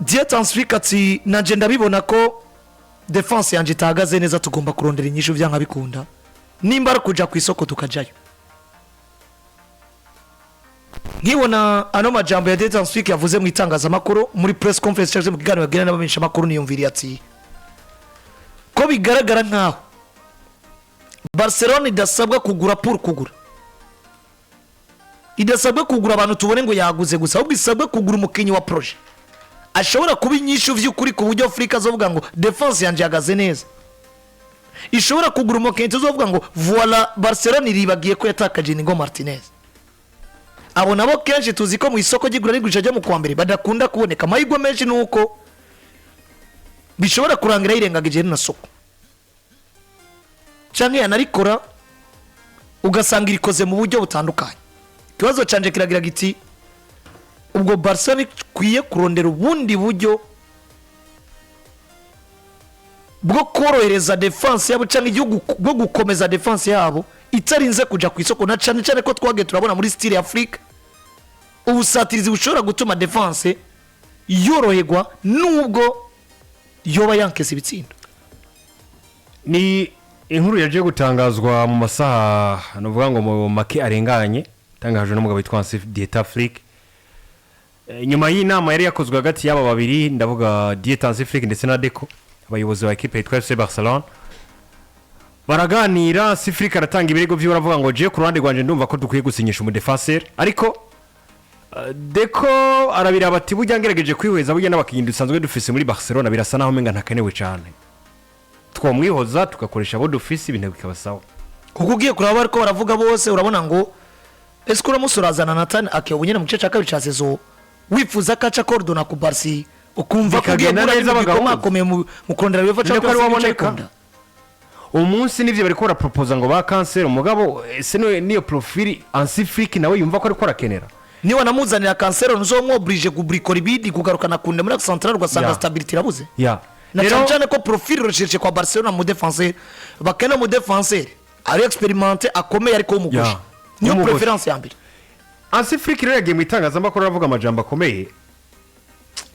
Dietansifique ati nanje ndabibona ko defense yanje itahagaze neza tugomba kurondera inyishu vyanka bikunda nimba ari kuja ku isoko tukajayo. Nkibona ano majambo ya Dietansifique yavuze mu itangazamakuru muri press conference cyangwa mu kiganiro yagirana n'abamenyesha makuru niyumviriye ati ko bigaragara nkaho Barcelona idasabwa kugura pour kugura, idasabwa kugura abantu tubone ngo yaguze gusa, ahubwo isabwa kugura umukinyi wa projet ashobora kuba inyishu vy'ukuri ku buryo Afrika zovuga ngo defense yanje yagaze neza, ishobora kugura umukinyi tuzovuga ngo voilà Barcelona iribagiye ko yatakaje Inigo Martinez. Abo nabo kenshi tuzi ko mu isoko ry'igura n'igurisha ryo mu kwa mbere badakunda kuboneka, amahirwe menshi nuko bishobora kurangira yirengagije na soko canke yanarikora ugasanga irikoze mu buryo butandukanye. Kibazo canje kiragira giti ubwo Barcelona kwiye kurondera ubundi buryo bwo korohereza defense yabo canke igihugu bwo gukomeza defense yabo itarinze kuja ku isoko, na cane cane ko twage turabona muri style ya Afrika ubusatirizi bushobora gutuma defense yoroherwa nubwo yoba yankese ibitsindo. Ni inkuru yaje gutangazwa mu masaha novuga ngo mu make arenganye, tangajwe n'umugabo witwa Dietansifique nyuma y'inama yari yakozwe hagati y'aba babiri, ndavuga Dietansifique ndetse na Deco, abayobozi ba equipe yitwa FC Barcelona. Baraganira, Sifrique aratanga ibirego by'ura avuga ngo je ku ruhande rwanje ndumva ko dukwiye gusinyisha umu defenseur, ariko Deco arabira bati burya ngerageje kwihweza burya n'abakinyi dusanzwe dufise muri Barcelona birasa naho menga ntakanewe cyane, twomwihoza tugakoresha abo dufise ibintu bikabasawa. Kuko ugiye kuraba ariko baravuga bose urabona ngo ese uramusurazana Nathan Ake ubunyene mu gice cya kabiri cya saison wifuza kaca cordona ku Barca ukumva ko kagenda neza bagakomeye mu kurondera UEFA Champions League. Umunsi nivyo bariko baraproposa ngo ba cancel umugabo ese niyo profile Ansifrique nawe yumva ko ariko arakenera, ni wanamuzanira cancel nuzomwobrige kubrikora ibidi kugarukana kunde muri central rwasanga stability rabuze. Na cyane ko profile recherche kwa Barcelona mu défenseur bakena mu défenseur ari expérimenté akomeye ariko umugusha niyo preference yambere. Ansifrique rero yagiye mu itangazamakuru aravuga amajambo akomeye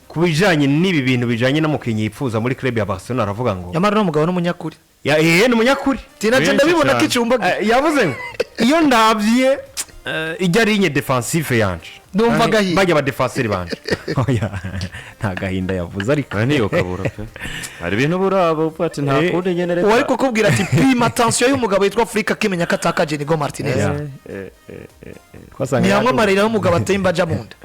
kubijanye n'ibi bintu bijanye no mukinyi yifuza muri club ya Barcelona, aravuga ngo yamara n'umugabo n'umunyakuri ni umunyakuri tinaje ndabibona kicumba yavuze ngo iyo ndabye ijya rinye defensive yanje ndumva gahinda bajya ba defenseur banje oya nta gahinda yavuze ariko niyo kabura pe ari bintu burabo pati nta kundi nyenere wari kukubwira ati prima attention y'umugabo yitwa Afrika kimenya katakaje Inigo Martinez ni hamwe marira y'umugabo atemba aja munda.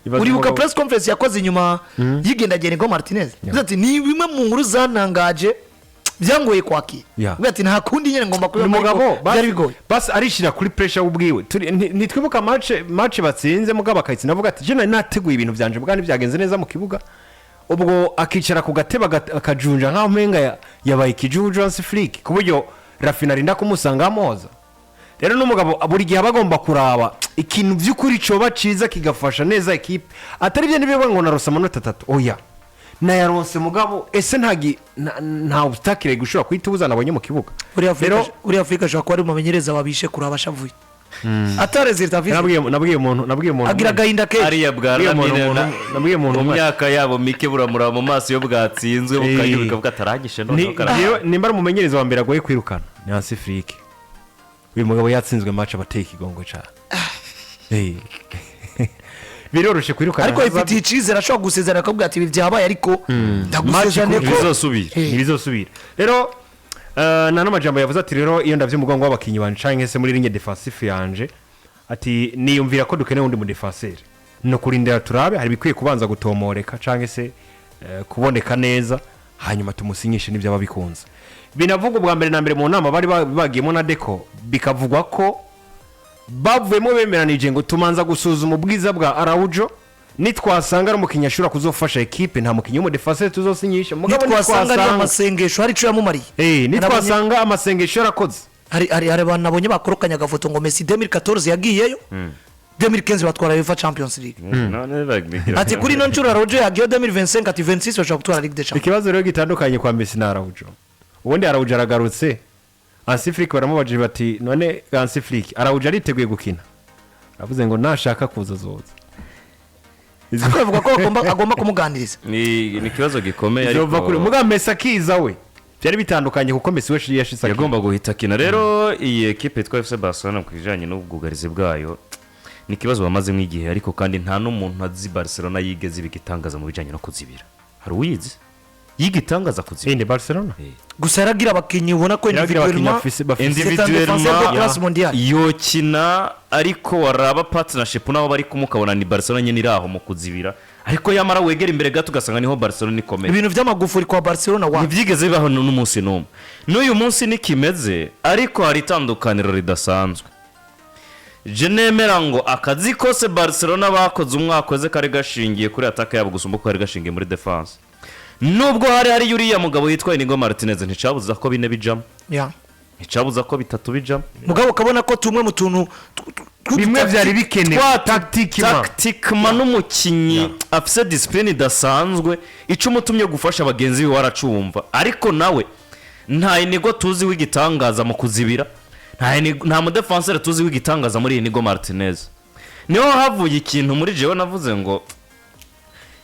Uribuka press conference yakoze inyuma yigendagera Inigo Martinez ati ni bimwe mu nkuru zanangaje byangoye kwaki ati nta kundi nyene ngomba kuba umugabo basi arishira kuri pressure ubwiwe nitwibuka match batsinze mugabo akayitsi navuga ati je nateguye ibintu byanje bwa byagenze neza mu kibuga, ubwo akicara ku gateba akajunja nkaho menga yabaye ikijuju Ansifrique ku buryo Rafinha rinda kumusanga amoza. Rero n'umugabo buri gihe abagomba kuraba ikintu by'ukuri coba ciza kigafasha neza equipe, atari byo nibyo ngo narosa amanota 3 oya na yaronse mugabo ese nta obstacle gushobora kwitubuza nabonye mu kibuga. Uri Afrika shaka ko ari mumenyereza wabishe kuraba shavuye atare zirtavise nabwiye umuntu agira gahinda ke ari yabwara nabwiye umuntu mu myaka yabo mike buramura mu maso yo bwatsinzwe ukayuka bwataragishe none nimba ari umumenyereza wa mbere agoye kwirukana ni Ansifrique. Uyu mugabo yatsinzwe match abateye ikigongo cyane biroroshe kwirukana ariko ifite icizera ashobora gusezerana akabwira ati byabaye ariko ndagusezerane ko bizosubira. Rero nano majambo yavuze ati rero iyo ndavye umugongo w'abakinyi bancanye se muri ligne defensive yanje ati niyumvira ko dukeneye undi mu defenseur no kurindira turabe hari bikwiye kubanza gutomoreka canke se kuboneka neza hanyuma tumusinyishe n'ibyo ababikunze. Binavugwa bwa mbere na mbere mu nama bari bagiyemo na Deco bikavugwa ko bavuyemo bemeranije ngo tumanza gusuzuma ubwiza bwa Araujo, nitwasanga ari umukinnyi ashobora kuzofasha equipe nta mukinnyi mu defense tuzosinyisha mugabo nitwasanga ari amasengesho hari cyo yamumariye nitwasanga amasengesho yarakoze hari abantu nabonye bakorokanya gafoto ngo Messi 2014 yagiyeyo 2015 batwara UEFA Champions League ati kuri no ncuro Araujo yagiye 2025 ati 26 bashaka gutwara Ligue des Champions. Ikibazo rero gitandukanye kwa Messi na Araujo, ubundi Araujo aragarutse Ansifrique baramubaje bati none Ansifrique Araujo ariteguye gukina, avuze ngo nashaka kuza zoza bavuga ko agomba kumuganiriza. ni ikibazo gikomeye izova kuri muga Messi akiza we byari bitandukanye kuko Messi we yashitse yagomba guhita kina rero iyi equipe yitwa FC Barcelona ku kijanye n'ubwugarizi bwayo ni kibazo bamazemo igihe ariko kandi nta n'umuntu azi Barcelona yigeze bigitangaza mu bijanye no kuzibira hari uyizi yigitangaza kuzibira inde Barcelona gusa yaragira abakinyi ubona ko individuellement yokina ariko waraba partnership nabo bari kumukabona ni Barcelona nyene iraho mu kuzibira ariko yamara wegera imbere gato ugasanga niho Barcelona ikomeye ibintu by'amagufuri kwa Barcelona ntibyigeze bibaho n'umunsi n'umwe n'uyu munsi nikimeze ariko hari itandukaniro ridasanzwe je nemera ngo akazi kose Barcelona bakoze umwaka weze kari gashingiye kuri ataka yabo gusumba ko kari gashingiye muri defense nubwo hari yuriya mugabo yitwa Inigo Martinez nticabuza ko bine bijamo nticabuza ko bitatu bijamo mugabo ukabona ko tumwe mu tuntu bimwe byari bikenewe tactiquement n'umukinyi afise discipline idasanzwe ico umutumye gufasha abagenzi be waracumva ariko nawe nta Inigo tuzi w'igitangaza mu kuzibira nta mu defenseur tuzi w'igitangaza muri Inigo Martinez niho havuye ikintu muri jewe navuze ngo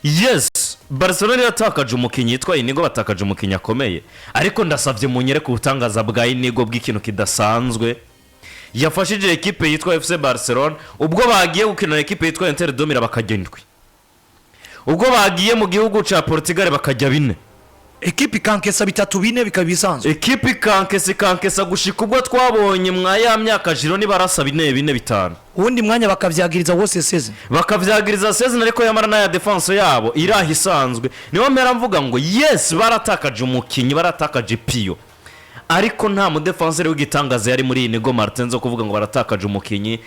yes Barcelona yatakaje umukinyi yitwa Inigo batakaje umukinyi akomeye ariko ndasavye munyere ku butangaza bwa Inigo bw'ikintu kidasanzwe yafashije equipe yitwa FC Barcelona ubwo bagiye gukina equipe yitwa Inter de Milan bakagendwi ubwo bagiye mu gihugu ca Portugal bakajya bine equipe kankesa bitatu bine bikabisanzwe equipe kankesa gushika ubwo twabonye mwa ya myaka Gironi barasa bine bitanu ubundi mwanya bakavyagiriza wose season ariko yamara na ya defense yabo irahisanzwe niho mpera mvuga ngo yes baratakaje umukinyi baratakaje Pio ariko nta mu defenseur w'igitangaza yari muri Inigo Martinez zo kuvuga ngo baratakaje umukinyi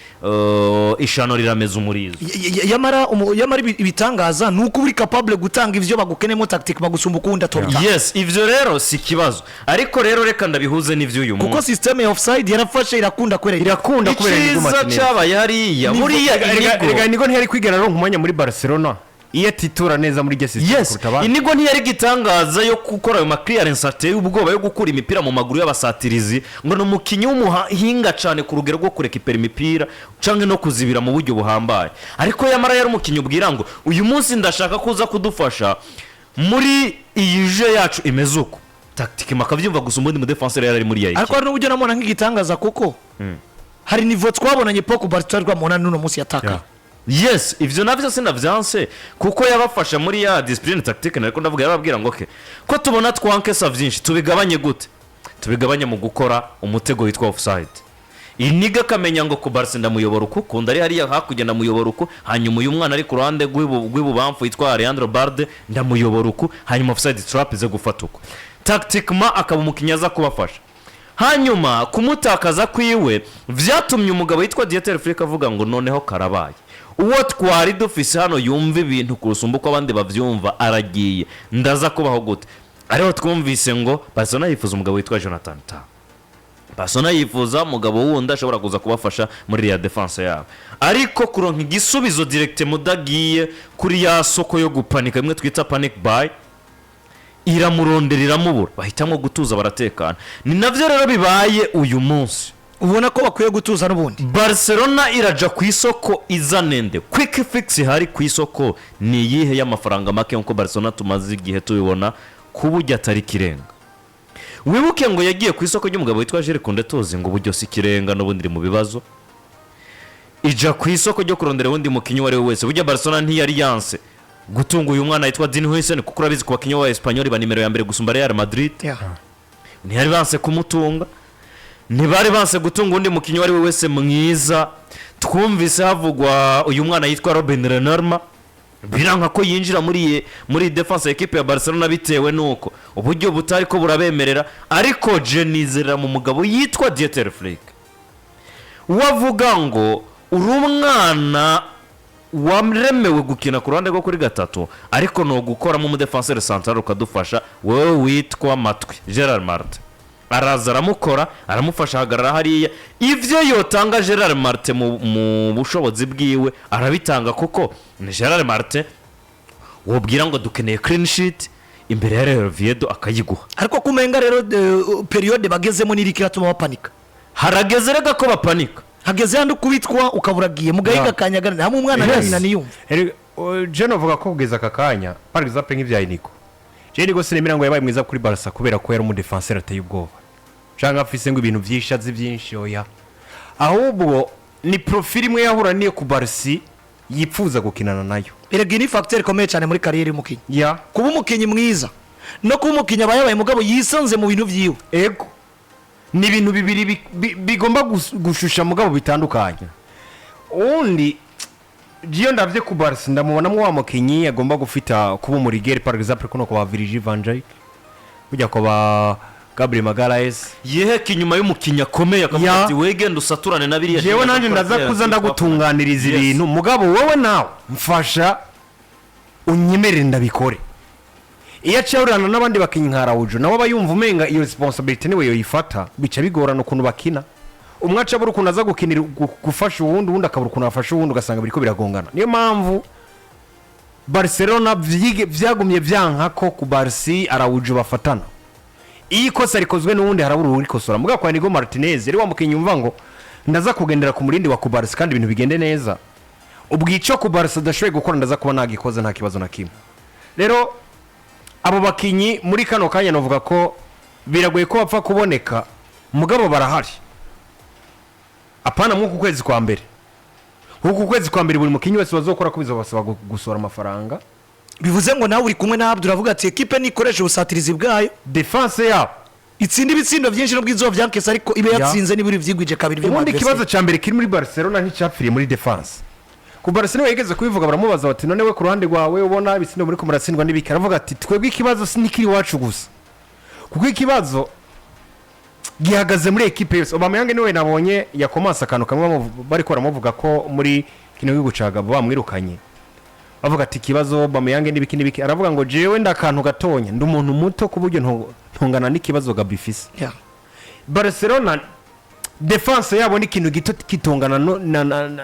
ishano rirameza umurizo yamara ibitangaza nuko uri capable gutanga ivyo bagukenemo tactique bagusumba ukunda top yes ivyo rero si kibazo ariko rero reka ndabihuze n'ivyo uyu munsi kuko system ya offside yarafashe irakunda kubera Inigo Martinez caba yariya buriya Inigo ntiyari kwigera ronka umwanya muri Barcelona iyo titura neza muri yes Inigo ntiyari gitangaza yo gukora ayo clearance ateye ubwoba yo gukura imipira mu maguru y'abasatirizi ngo no mukinyi w'umuhinga cyane ku rugero rwo kurekipera imipira canke no kuzibira mu buryo buhambaye ariko yamara yari umukinyi ubwira ngo uyu munsi ndashaka kuza kudufasha muri iyi je yacu imezuko tactique makavyumva gusa umundi mu defenseur yari muri yayi ariko n'ubujyo namona nk'igitangaza kuko hari niveau twabonanye poko Barcelona rwamona n'uno munsi yataka yes ivyo navyo sinavyanse kuko yabafasha muri ya discipline tactique nariko ndavuga yarababwira ngo okay ko tubona twankesa vyinshi tubigabanye gute tubigabanye mu gukora umutego witwa offside Iniga kamenya ngo ku Barca ndamuyobora uko kunda ari hariya hakugenda muyobora uko hanyuma uyu mwana ari ku ruhande rw'ibubamfu yitwa Leandro Balde ndamuyobora uko hanyuma offside trap ze gufata uko tactiquement akaba umukinyaza kubafasha hanyuma kumutakaza kwiwe vyatumye umugabo yitwa Dieter Flick avuga ngo noneho karabaye uwo twari dufise hano yumva ibintu kurusumba uko abandi bavyumva aragiye ndaza kubaho gute ariho twumvise ngo Barcelona yifuza umugabo witwa Jonathan Tah Barcelona yifuza umugabo wundi ashobora kuza kubafasha muri ya defense yabo ariko kuronka igisubizo direct mudagiye kuri ya soko yo gupanika imwe twita panic buy iramuronderera mubura bahitamo gutuza baratekana ni navyo rero bibaye uyu munsi ubona ko bakwiye gutuza n'ubundi Barcelona iraja ku isoko izanende quick fix hari ku isoko ni yihe y'amafaranga make nko Barcelona tumaze igihe tubibona kubujya atari kirenga wibuke ngo yagiye ku isoko ry'umugabo witwa Jules Koundé tuzi ngo buryo si kirenga n'ubundi mu bibazo ija ku isoko ryo kurondera wundi mukinyi wari wese burya Barcelona ntiyari yanse gutunga uyu mwana yitwa Dani Huijsen kuko urabizi ku bakinyi wa Espanyol ba nimero ya mbere gusumba Real Madrid ntiyari banse kumutunga ntibari banse gutunga undi mukinyi wari wese mwiza twumvise havugwa uyu mwana yitwa Robin Renorma biranka ko yinjira muri defense equipe ya Barcelona bitewe nuko uburyo butari ko burabemerera ariko Genizera mu mugabo yitwa Dieter Flick wavuga ngo uri umwana waremewe gukina ku ruhande rwo kuri gatatu ariko no gukoramo mu defenseur central ukadufasha wewe witwa Matwi Gerard Martin araza aramukora aramufasha hagarara hariya ivyo yotanga Gerard Martin mu bushobozi bwiwe arabitanga kuko ni Gerard Martin wobwira ngo dukeneye clean sheet imbere ya Real Oviedo akayiguha ariko kumenga rero periode bagezemo nirikira tuma bapanika harageze rega ko bapanika hageze handi kubitwa ukaburagiye mugahiga kanyagana hamwe umwana nani niyumva je novuga ko kugeza aka kanya par exemple nk'ibya Iniko je Iniko sinemera ngo yabaye mwiza kuri Barca kubera ko yari umudefenseur ateye ubwoba cyangwa afise ngo ibintu byishazi byinshi oya ahubwo ni profil imwe yahuraniye ku Barca yipfuza gukinana nayo erega ni facteur ikomeye cyane muri kariyeri y'umukinnyi ya kuba umukinnyi mwiza no kuba umukinnyi abaye mugabo yisanze mu bintu vyiwe ego ni ibintu bibiri bigomba gushusha mugabo bitandukanye undi jiyo ndavye ku Barca ndamubonamo wa mukinnyi agomba gufita kuba umurigeri par exemple kuno kwa Virgil van Dijk kujya kwa Gabriel Magalhaes yeheka inyuma y'umukinnyi akomeye akavuga ati wegenda usaturane na biriya jewe nanje ndaza kuza ndagutunganiriza ibintu mugabo wowe nawe mfasha unyemerere ndabikore iyo acurana n'abandi bakinnyi nka Araujo nabo bayumva umenga iyo responsibility niwe yoyifata bica bigorana ukuntu bakina umwaca buri ukuntu aza gukinira gufasha uwundi akabura ukuntu afasha uwundi ugasanga biriko biragongana niyo mpamvu Barcelona vyagumye vyanka ko ku Barca Araujo bafatana iyi kosa rikozwe n'uwundi harabura urikosora muga kwa Inigo Martinez yari wamukinnyi umva ngo ndaza kugendera ku murindi wa ku Barca kandi ibintu bigende neza ubwico ku Barca dashoboye gukora ndaza kuba nagikoze nta kibazo na kimwe rero abo bakinyi muri kano kanya novuga ko biragoye ko bapfa kuboneka mugabo barahari apana mwuko kwezi kwa mbere huko kwezi kwa mbere buri mukinyi wese bazokora ko bizobasaba gusora amafaranga bivuze ngo nawe uri kumwe na Abdul avuga ati equipe nikoresha ubusatirizi bwayo defense yabo itsinda ibitsindo byinshi n'ubwizo byankese ariko ibe yatsinze niburi vyigwije kabiri by'umwaka ubundi kibazo ca mbere kiri muri Barcelona nticapfiriye muri defense ku Barcelona yigeze kubivuga baramubaza bati none we ku ruhande rwawe ubona ibitsindo muri ko muratsindwa n'ibiki aravuga ati twebwe ikibazo sinikiri wacu gusa kuko ikibazo gihagaze muri equipe yose Aubameyang niwe nabonye yakomasa akantu kamwe bari ko baramuvuga ko muri kino gucaga bamwirukanye bavuga ati ikibazo Aubameyang n'ibiki aravuga ngo jewe ndakantu gatonya ndi umuntu muto kuburyo ntungana n'ikibazo gabifise Barcelona defense yabo ni kintu gito kitongana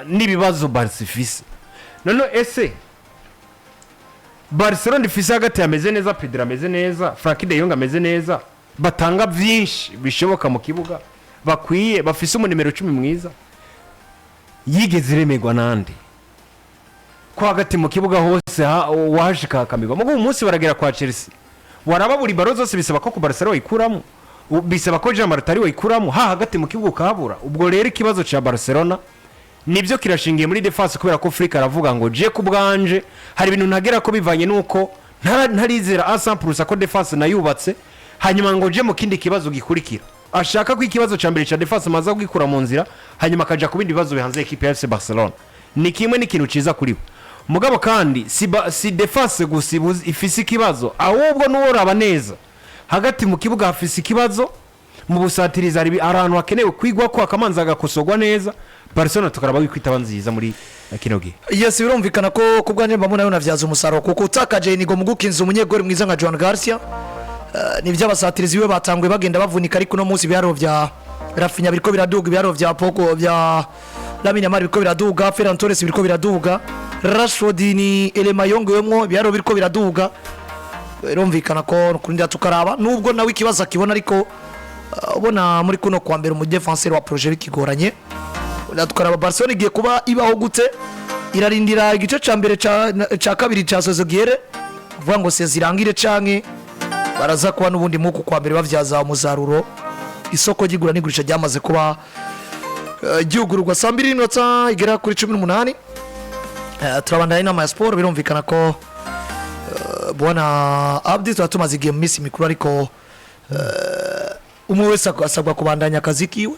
n'ibibazo Barca ifise none ese Barcelona ifise hagati ameze neza Pedro ameze neza Frankie de Jong ameze neza batanga byinshi bishoboka mu kibuga bakwiye bafise umunimero 10 mwiza yigeze remegwa nande ko hagati mu kibuga hose washika kamigwa mugo umunsi baragera kwa Chelsea waraba buri baro zose bisaba ko ku Barcelona ikuramo bisaba ko Jean Martari wayikuramo hagati mu kibuga kabura ubwo rero ikibazo cya Barcelona nibyo kirashingiye muri defense kubera ko Flick aravuga ngo je ku bwanje hari ibintu ntagera ko bivanye nuko ntarizera 100% ko defense nayubatse hanyuma ngo je mu kindi kibazo gikurikira ashaka ko ikibazo cya mbere cya defense maza kugikura mu nzira hanyuma akaja ku bindi bibazo bihanze equipe ya FC Barcelona ni kimwe n'ikintu ciza kuri bo mugabo kandi si defense gusibuza ifise ikibazo ahubwo n'uworaba neza hagati mu kibuga hafise ikibazo mu busatiriza ari arantu hakenewe kwigwa ko akamanza agakosogwa neza Barcelona tukaraba kwitaba nziza muri kino gihe yes birumvikana ko kubwanye mbamuna yo navyaza umusaro kuko utakaje Inigo mugukinza umunyegori mwiza nka Joan Garcia ni by'abasatirizi biwe batangwe bagenda bavunika ariko no munsi byaro vya Rafinha biriko biraduga byaro vya Poko vya Lamine Yamal biriko biraduga Ferran Torres biriko biraduga Rashford ni Elema yongewemwo byaro biriko biraduga birumvikana ko kurinda tukaraba nubwo nawe ikibazo akibona ariko ubona muri kuno kwa mbere mu defenseur wa projet bikigoranye tukaraba Barcelona igiye kuba ibaho gute irarindira igice ca mbere ca kabiri ca Sozogiere vuga ngo sezirangire canke baraza kuba nubundi muko kwa mbere bavyaza umusaruro isoko gigura n'igurisha ryamaze kuba gihugururwa saa 2:00 igera kuri 18 turabandana inama ya sport birumvikana ko bwana Abdi tumaze igihe mu minsi mikuru ariko umwe wese asabwa kubandanya akazi kiwe